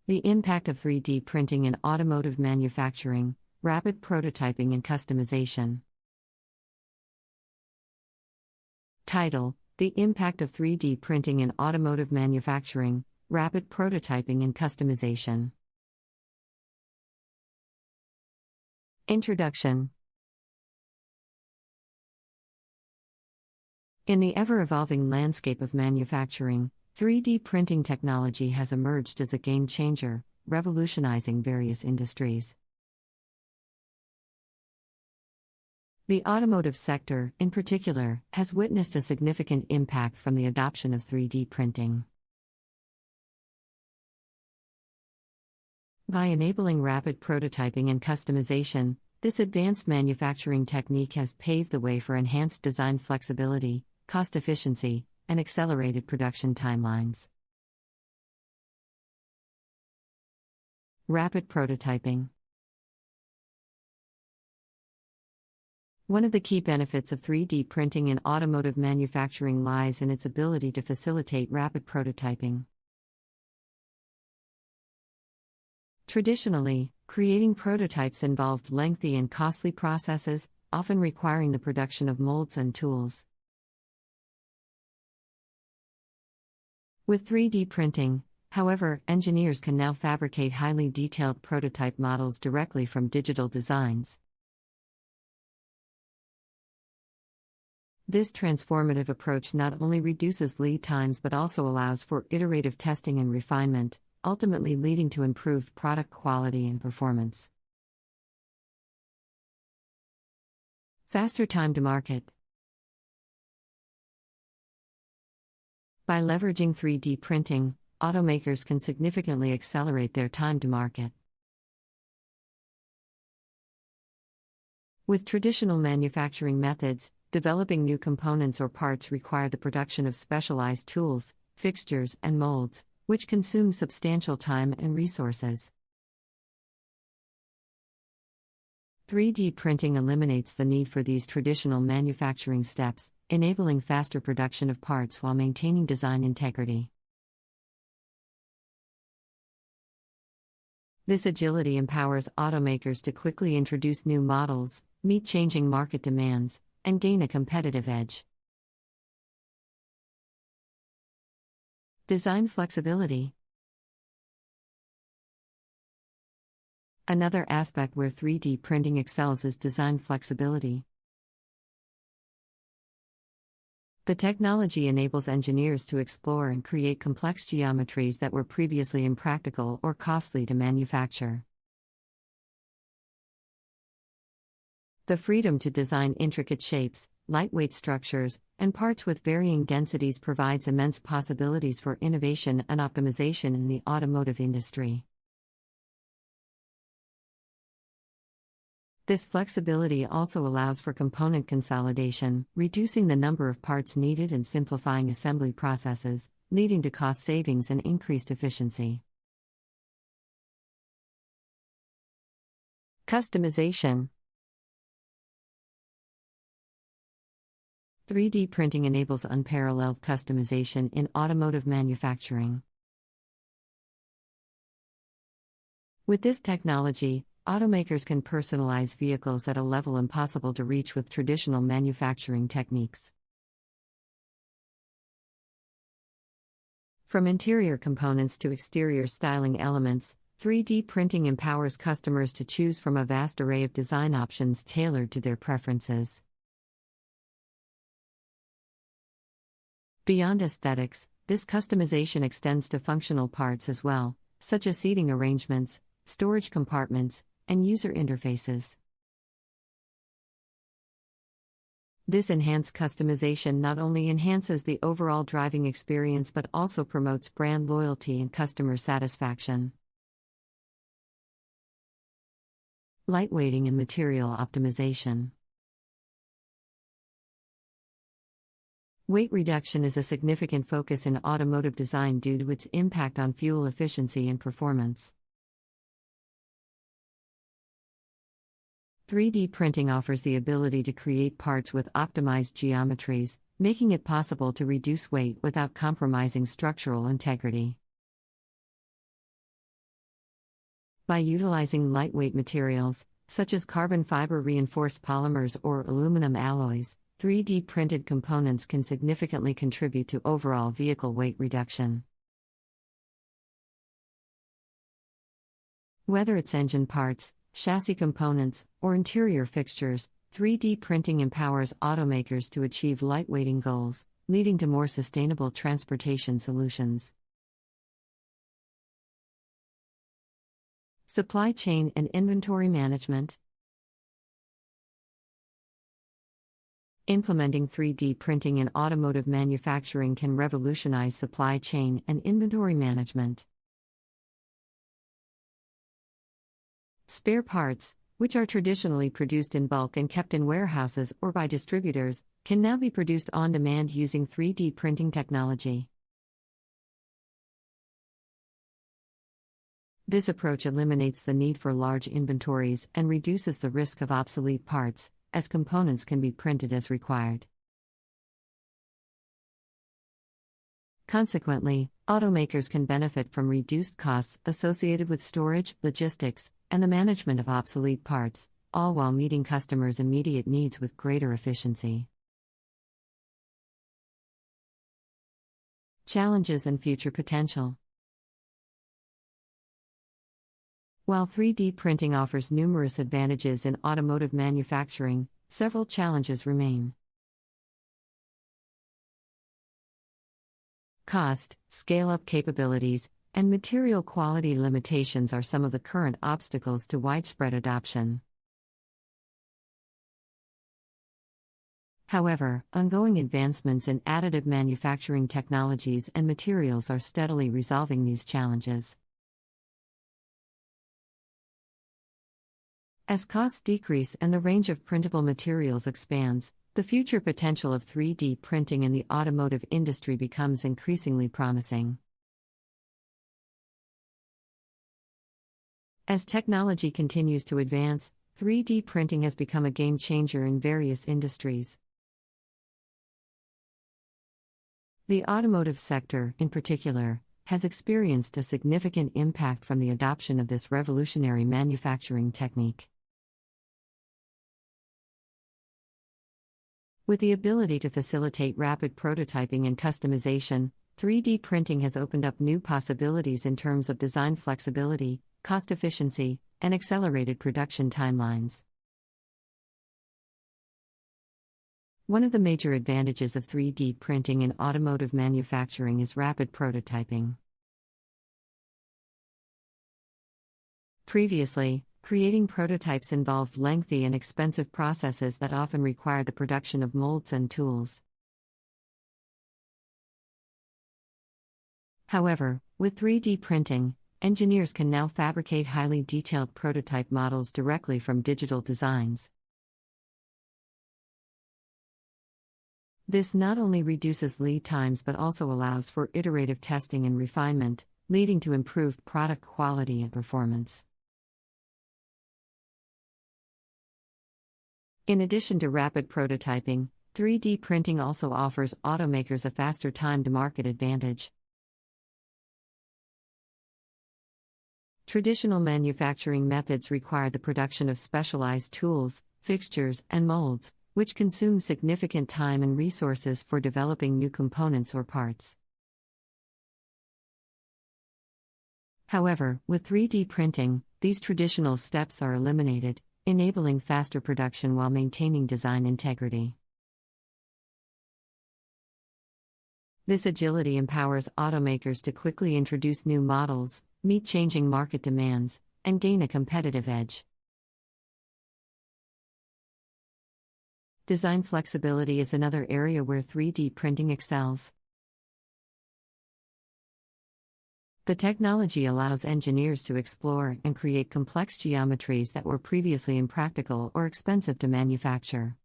The impact of 3D printing in automotive manufacturing, rapid prototyping and customization. Title: The impact of 3D printing in automotive manufacturing, rapid prototyping and customization. Introduction. In the ever-evolving landscape of manufacturing, 3D printing technology has emerged as a game-changer, revolutionizing various industries. The automotive sector, in particular, has witnessed a significant impact from the adoption of 3D printing. By enabling rapid prototyping and customization, this advanced manufacturing technique has paved the way for enhanced design flexibility, cost efficiency, and accelerated production timelines. Rapid prototyping. One of the key benefits of 3D printing in automotive manufacturing lies in its ability to facilitate rapid prototyping. Traditionally, creating prototypes involved lengthy and costly processes, often requiring the production of molds and tools. With 3D printing, however, engineers can now fabricate highly detailed prototype models directly from digital designs. This transformative approach not only reduces lead times but also allows for iterative testing and refinement, ultimately leading to improved product quality and performance. Faster time to market. By leveraging 3D printing, automakers can significantly accelerate their time to market. With traditional manufacturing methods, developing new components or parts require the production of specialized tools, fixtures, and molds, which consume substantial time and resources. 3D printing eliminates the need for these traditional manufacturing steps, enabling faster production of parts while maintaining design integrity. This agility empowers automakers to quickly introduce new models, meet changing market demands, and gain a competitive edge. Design flexibility. Another aspect where 3D printing excels is design flexibility. The technology enables engineers to explore and create complex geometries that were previously impractical or costly to manufacture. The freedom to design intricate shapes, lightweight structures, and parts with varying densities provides immense possibilities for innovation and optimization in the automotive industry. This flexibility also allows for component consolidation, reducing the number of parts needed and simplifying assembly processes, leading to cost savings and increased efficiency. Customization. 3D printing enables unparalleled customization in automotive manufacturing. With this technology, automakers can personalize vehicles at a level impossible to reach with traditional manufacturing techniques. From interior components to exterior styling elements, 3D printing empowers customers to choose from a vast array of design options tailored to their preferences. Beyond aesthetics, this customization extends to functional parts as well, such as seating arrangements, storage compartments, and user interfaces. This enhanced customization not only enhances the overall driving experience but also promotes brand loyalty and customer satisfaction. Lightweighting and material optimization. Weight reduction is a significant focus in automotive design due to its impact on fuel efficiency and performance. 3D printing offers the ability to create parts with optimized geometries, making it possible to reduce weight without compromising structural integrity. By utilizing lightweight materials, such as carbon fiber reinforced polymers or aluminum alloys, 3D printed components can significantly contribute to overall vehicle weight reduction. Whether it's engine parts, chassis components, or interior fixtures, 3D printing empowers automakers to achieve lightweighting goals, leading to more sustainable transportation solutions. Supply chain and inventory management. Implementing 3D printing in automotive manufacturing can revolutionize supply chain and inventory management. Spare parts, which are traditionally produced in bulk and kept in warehouses or by distributors, can now be produced on demand using 3D printing technology. This approach eliminates the need for large inventories and reduces the risk of obsolete parts, as components can be printed as required. Consequently, automakers can benefit from reduced costs associated with storage, logistics, and the management of obsolete parts, all while meeting customers' immediate needs with greater efficiency. Challenges and future potential. While 3D printing offers numerous advantages in automotive manufacturing, several challenges remain. Cost, scale-up capabilities, and material quality limitations are some of the current obstacles to widespread adoption. However, ongoing advancements in additive manufacturing technologies and materials are steadily resolving these challenges. As costs decrease and the range of printable materials expands, the future potential of 3D printing in the automotive industry becomes increasingly promising. As technology continues to advance, 3D printing has become a game changer in various industries. The automotive sector, in particular, has experienced a significant impact from the adoption of this revolutionary manufacturing technique. With the ability to facilitate rapid prototyping and customization, 3D printing has opened up new possibilities in terms of design flexibility, cost efficiency, and accelerated production timelines. One of the major advantages of 3D printing in automotive manufacturing is rapid prototyping. Previously, creating prototypes involved lengthy and expensive processes that often required the production of molds and tools. However, with 3D printing, engineers can now fabricate highly detailed prototype models directly from digital designs. This not only reduces lead times but also allows for iterative testing and refinement, leading to improved product quality and performance. In addition to rapid prototyping, 3D printing also offers automakers a faster time-to-market advantage. Traditional manufacturing methods require the production of specialized tools, fixtures, and molds, which consume significant time and resources for developing new components or parts. However, with 3D printing, these traditional steps are eliminated, enabling faster production while maintaining design integrity. This agility empowers automakers to quickly introduce new models, meet changing market demands, and gain a competitive edge. Design flexibility is another area where 3D printing excels. The technology allows engineers to explore and create complex geometries that were previously impractical or expensive to manufacture.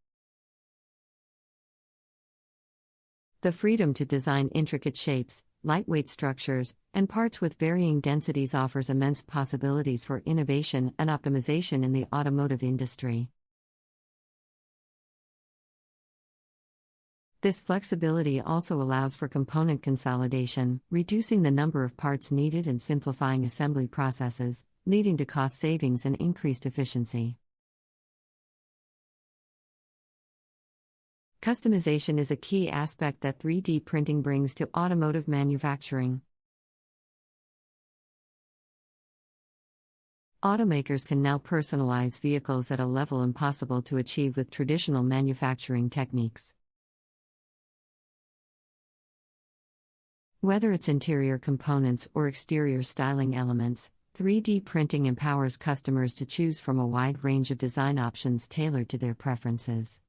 The freedom to design intricate shapes, lightweight structures, and parts with varying densities offers immense possibilities for innovation and optimization in the automotive industry. This flexibility also allows for component consolidation, reducing the number of parts needed and simplifying assembly processes, leading to cost savings and increased efficiency. Customization is a key aspect that 3D printing brings to automotive manufacturing. Automakers can now personalize vehicles at a level impossible to achieve with traditional manufacturing techniques. Whether it's interior components or exterior styling elements, 3D printing empowers customers to choose from a wide range of design options tailored to their preferences.